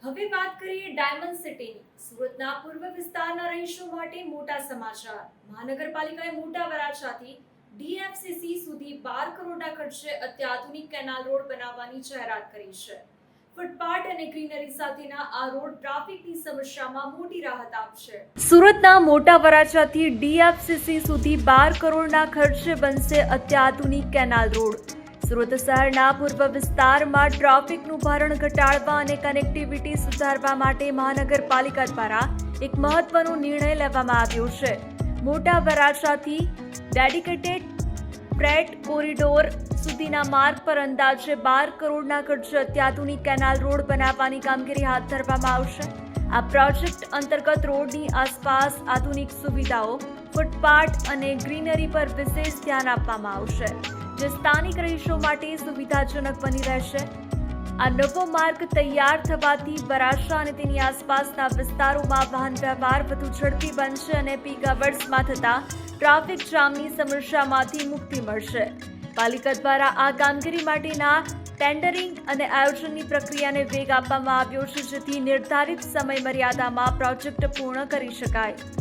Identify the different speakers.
Speaker 1: હવે વાત કરીએ ડાયમંડ સિટીની. સુરતના પૂર્વ વિસ્તારના રહીશો માટે મોટા સમાચાર. મહાનગરપાલિકાએ મોટા વરાછાથી ડીએફસીસી સુધી 12 કરોડના ખર્ચે અત્યાધુનિક કેનાલ રોડ બનાવવાની જાહેરાત કરી છે. ફૂટપાથ અને ગ્રીનરી સાથેના આ રોડ ટ્રાફિકની સમસ્યામાં મોટી રાહત આપશે. સુરતના મોટા વરાછાથી ડીએફસીસી સુધી 12 કરોડના ખર્ચે બનશે અત્યાધુનિક કેનાલ રોડ. સુરત શહેરના પૂર્વ વિસ્તારમાં ટ્રાફિકનું ભારણ ઘટાડવા અને કનેક્ટિવિટી સુધારવા માટે મહાનગરપાલિકા દ્વારા એક મહત્વનો નિર્ણય લેવામાં આવ્યો છે. મોટા વરાછાથી ડેડિકેટેડ ફ્રેટ કોરિડોર સુધીના માર્ગ પર અંદાજે 12 કરોડના ખર્ચે અત્યાધુનિક કેનાલ રોડ બનાવવાની કામગીરી હાથ ધરવામાં આવશે. આ પ્રોજેક્ટ અંતર્ગત રોડની આસપાસ આધુનિક સુવિધાઓ, ફૂટપાથ અને ગ્રીનરી પર વિશેષ ધ્યાન આપવામાં આવશે, જે સ્થાનિક રહીશો માટે સુવિધાજનક બની રહેશે. આ નવો માર્ગ તૈયાર થવાથી વરાછા અને તેની આસપાસના વિસ્તારોમાં વાહન વ્યવહાર વધુ ઝડપી બનશે અને પીક અવર્સમાં થતા ટ્રાફિક જામની સમસ્યામાંથી મુક્તિ મળશે. પાલિકા દ્વારા આ કામગીરી માટેના ટેન્ડરિંગ અને આયોજનની પ્રક્રિયાને વેગ આપવામાં આવ્યો છે, જેથી નિર્ધારિત સમય મર્યાદામાં પ્રોજેક્ટ પૂર્ણ કરી શકાય.